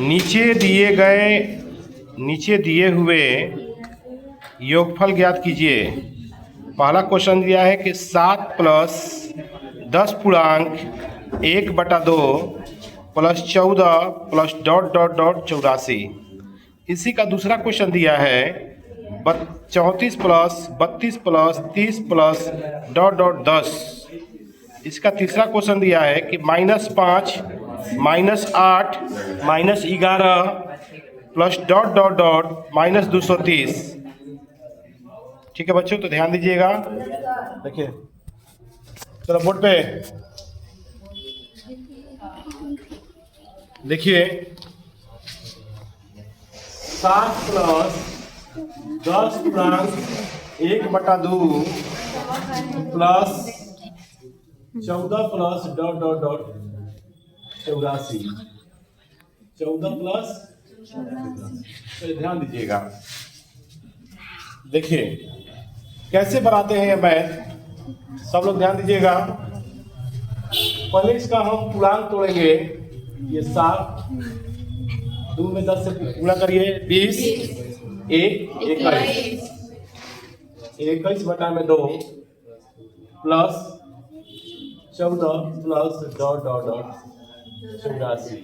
नीचे दिए हुए योगफल ज्ञात कीजिए। पहला क्वेश्चन दिया है कि 7 प्लस 10 पूर्णांक 1/2 प्लस 14 प्लस ... 84। इसी का दूसरा क्वेश्चन दिया है 34 प्लस 32 प्लस 30 प्लस ... 10। इसका तीसरा क्वेश्चन दिया है कि -5 -8 -11 प्लस ... -230। ठीक है बच्चों, तो ध्यान दीजिएगा। देखिए चलो बोर्ड पे देखिए 7 प्लस 10 पूर्णांक 1/2 प्लस 14 प्लस ... 84। 14 प्लस, तो ध्यान दीजिएगा। देखिए कैसे बनाते हैं ये मैथ, सब लोग ध्यान दीजिएगा। पहले इसका हम पूर्णांक तोड़ेंगे। ये 7 2 में 10 से गुणा करिए 20 1 21 21/2 प्लस 14 प्लस ... 84।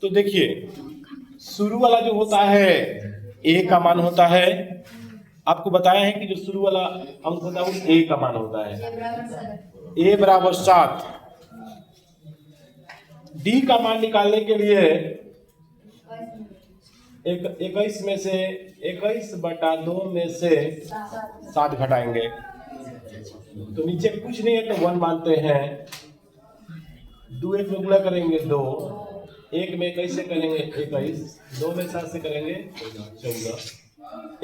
तो देखिए शुरू वाला जो होता है ए का मान होता है। आपको बताया है कि जो शुरू वाला अंक होता है वो ए का मान होता है। ए बराबर 7। डी का मान निकालने के लिए 21 में से 21/2 में से 7 घटाएंगे, तो नीचे कुछ नहीं है तो 1 मानते हैं। 2 1 में गुणा करेंगे 2, 1 में 21 से करेंगे 21, 2 में 7 से करेंगे 14।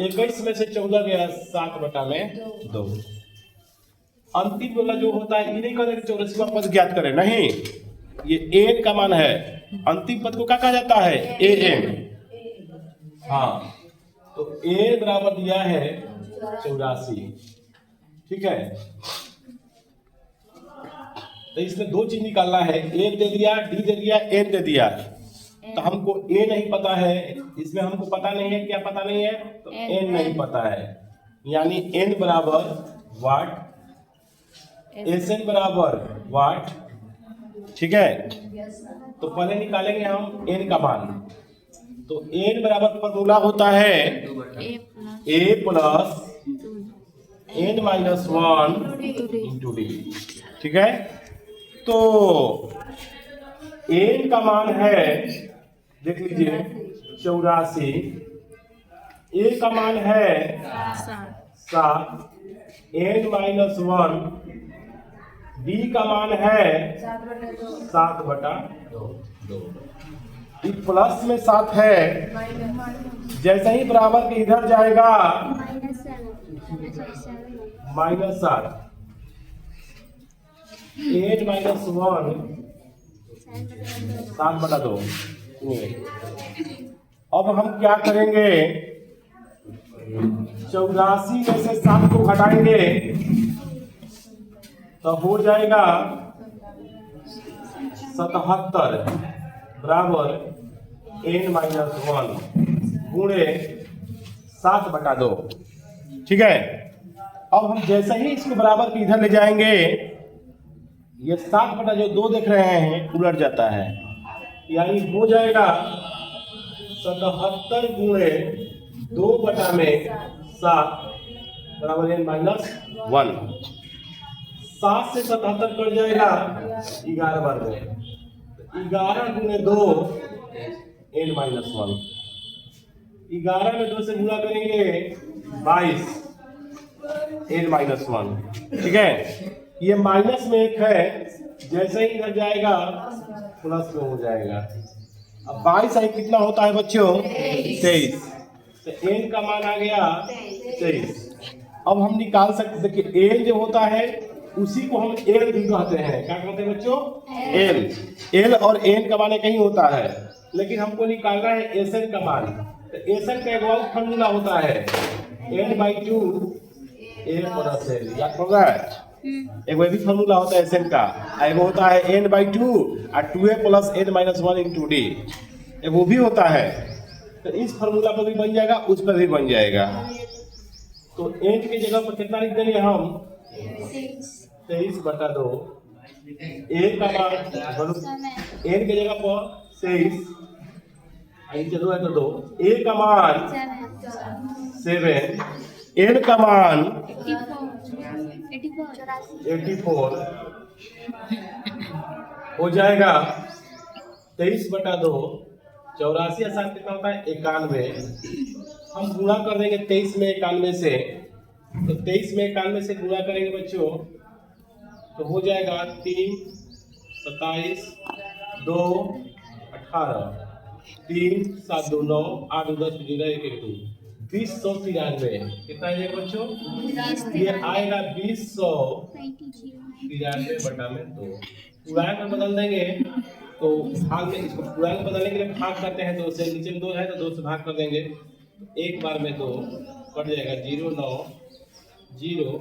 21 में से 14 गया 7/2। अंतिम वाला जो होता है ये नहीं करें 84वां पद ज्ञात करें, नहीं, ये एन का मान है। अंतिम पद को क्या कहा जाता है? A N. हाँ, तो ए बराबर दिया है 84। ठीक है, तो इसमें दो चीज निकालना है, ए दे दिया, डी दे दिया, एन दे दिया। तो हमको ए नहीं पता है, इसमें हमको पता नहीं है, क्या पता नहीं है? तो एन नहीं पता है, यानी एन बराबर वाट, एस एन बराबर वाट। ठीक है, तो पहले निकालेंगे हम एन का मान। तो एन बराबर फॉर्मूला होता है A plus N minus 1 into D. ठीक है, तो एन का मान है, देख लीजिए 84, ए का मान है 7, एन माइनस 1, डी का मान है 7/2। प्लस में 7 है, जैसे ही बराबर के इधर जाएगा -7, 8 माइनस 1 7/2। अब हम क्या करेंगे, 84 में से 7 को घटाएंगे तो हो जाएगा 77 बराबर n माइनस 1 गुणे 7/2। ठीक है, अब हम जैसे ही इसको बराबर के इधर ले जाएंगे, ये 7/2 देख रहे हैं उलट जाता है, यानी हो जाएगा 77 गुणे 2/7 बराबर n माइनस 1। 7 से 77 कट जाएगा 11 बार में, 11 गुणे 2 n माइनस 1। 11 में 2 से गुणा करेंगे 22 n माइनस 1। ठीक है, ये माइनस में 1 है, जैसे ही इधर जाएगा प्लस में हो जाएगा। अब 22 है कितना होता है बच्चों? 23। तो n का मान आ गया 23। अब हम निकाल सकते, देखिए n जो होता है उसी को हम एल भी कहते हैं। क्या कहते हैं बच्चों? एल और एन का मान एक ही होता है, लेकिन हमको निकालना है एस एन का मान। तो एस एन का एक और फॉर्मूला होता है n/2 a प्लस l, याद होगा? एक वो भी फॉर्मूला होता है एसएन का, एक होता है n/2 और 2a + n-1 × d, एक वो भी होता है। तो इस फार्मूला पर भी बन जाएगा, उस पर भी बन जाएगा। तो n की जगह पर कितना लिख देंगे हम? 23/2। a का मान n की जगह पर 23, चलो है तो 2, a का मान 7, n का मान 84 हो जाएगा। 23/2, 84 आसान कितना होता है? 91। हम गुणा कर देंगे 23 में 91 से, तो 23 में 91 से गुणा करेंगे बच्चों तो हो जाएगा 3, 27, 2, 18, 3, 7, 2, 9, 8, 10, 0, 1, 1, 2, 2093। कितना है बच्चों? ये आएगा 2093/2। पूर्णांक में बदल देंगे तो भाग में, इसको पूर्णांक बदलने के लिए भाग करते हैं, तो उसे नीचे में 2 है तो 2 से भाग कर देंगे, एक बार में 2 कट जाएगा, 0, 9, 0,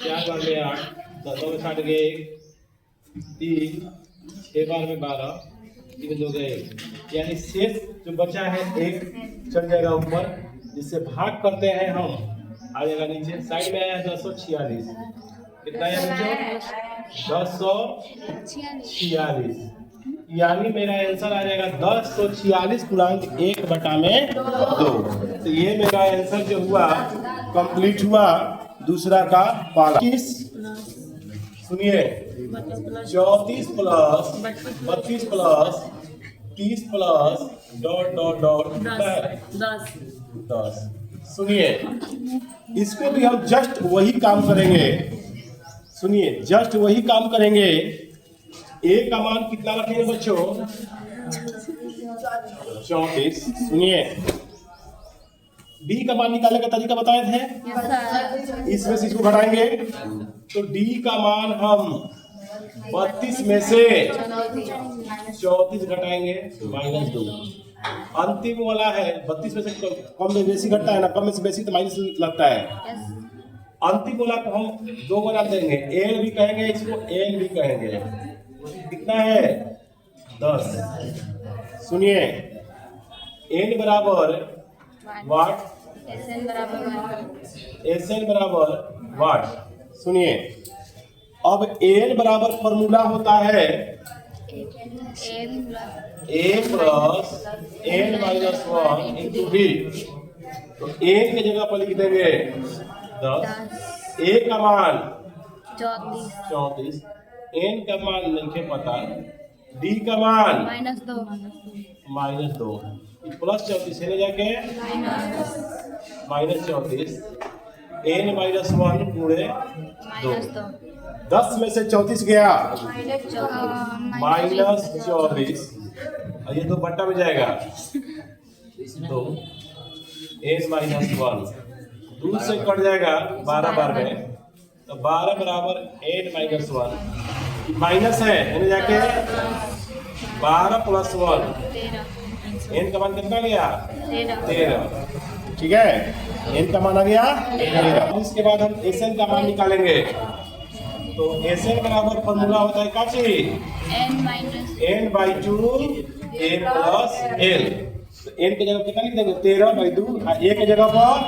4 बार में 8, 10 में 60 गए 3, 6 बार में 12, 3 2 गए, यानी शेष जो बचा है 1 चल जाएगा ऊपर, जिससे भाग करते हैं हम, आ जाएगा नीचे। साइड में आया 1046, कितना है बच्चों? 1046, यानी मेरा आंसर आ जाएगा 1046.1/2। तो ये मेरा आंसर जो हुआ कंप्लीट हुआ दूसरा का पाला। सुनिए, 34 प्लस 32 प्लस 30 प्लस ... 10। सुनिए, इसको भी हम जस्ट वही काम करेंगे। सुनिए, जस्ट वही काम करेंगे। ए का मान कितना रखेंगे बच्चों? 34। सुनिए, डी का मान निकालने का तरीका बताए थे, इसमें से इसको घटाएंगे तो डी का मान हम 32 में से 34 घटाएंगे -2। अंतिम वाला है 32 में से कम में बेसी घटता है ना, कम में से बेसी तो माइनस लगता है। अंतिम वाला को हम 2 बना देंगे, एल भी कहेंगे इसको, एल भी कहेंगे। कितना है? 10। सुनिए, n बराबर वाट, SN बराबर वाट। सुनिए, अब n बराबर फॉर्मूला होता है a + n-1 × v। तो a की जगह पर लिख देंगे 10, a का मान 34, n का मान नहीं पता, d का मान -2, +34 है जाके -34, n-1 पूरे 2। 10 में से 34 गया -24, और ये 2 बट्टा में जाएगा, तो n-1 2 से कट जाएगा 12 बार में, तो 12 बराबर n-1 माइनस है, यानी जाके 12 + 1, n का मान कितना गया? 13। ठीक है, n का मान आ गया 13। इसके बाद हम SN का मान निकालेंगे। तो SN बराबर फॉर्मूला होता है क्या चीज? n/2 a + l। तो n की जगह कितना लिख देंगे? 13/2, a की जगह पर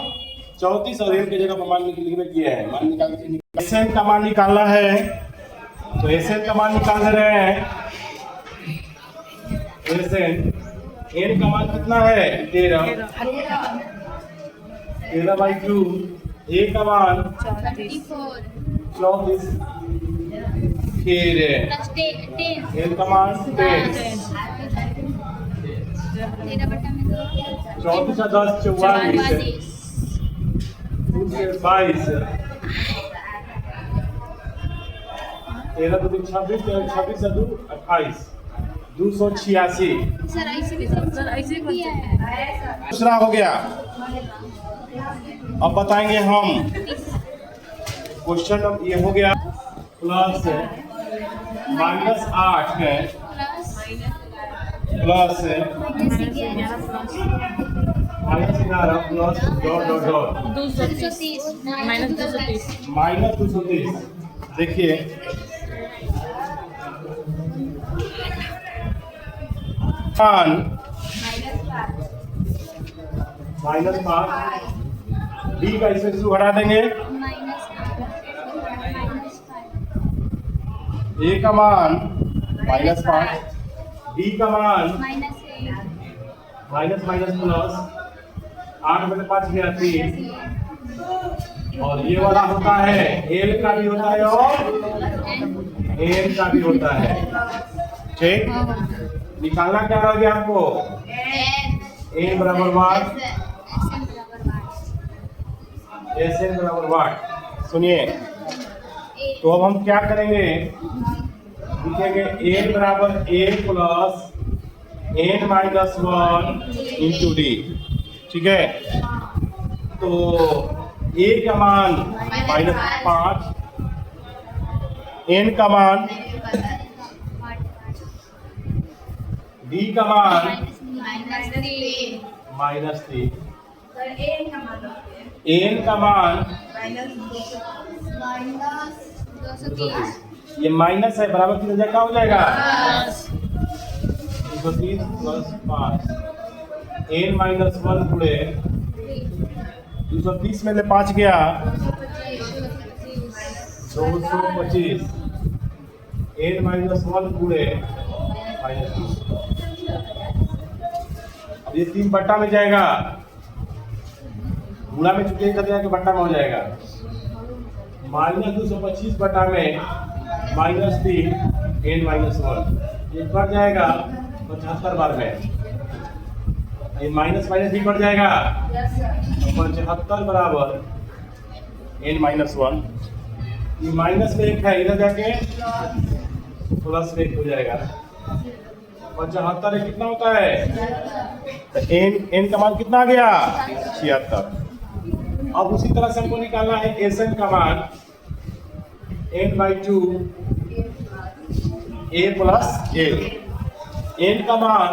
34 और l की जगह पर मान लिखने किए हैं। मान निकाल SN का मान निकालना है, तो SN का मान निकाल रहे हैं। SN n का मान कितना है? 13, 13/2, a का मान 34, फिर l का मान 10, 34 और 10 44, 22, 13 2 26, 26 2 28, 286। दूसरा हो गया। अब बताएंगे हम क्वेश्चन, अब ये हो गया प्लस -8 है plus -11 plus dot dot dot 230 -230 -230। देखिए मान -5 डी का इसमें शुरू हटा देंगे। ए का मान -5, डी का मान माइनस माइनस प्लस 8 में 5 गया 3, और ये वाला होता है एल का भी होता है और एन का भी होता है। ठीक, निकालना क्या रहोगे आपको? एन बराबर वाट, एस एन बराबर वाट। सुनिए, तो अब हम क्या करेंगे? लिखेंगे एन बराबर ए प्लस n -1 इंटू डी। ठीक है, तो a का मान -5, n का मान, d का मान -3, n का मान -230। ये माइनस है, बराबर की वजह क्या हो जाएगा? 230 प्लस 5 n -1 गुणे 230 में से 5 गया 225 n -1 गुणे -2। अब ये 3 बट्टा में जाएगा, गुणा में चुके कर दिया कि बट्टा में हो जाएगा। -225 बट्टा में -3 n -1, ये बढ़ जाएगा 75 बार में। ये माइनस माइनस भी बढ़ जाएगा, 75 बराबर n -1। ये माइनस में 1 है, इधर जाके प्लस में 1 हो जाएगा। 75 कितना होता है? तो n का मान कितना आ गया? 76। अब उसी तरह से हमको निकालना है एन का मान n/2 a plus l। n का मान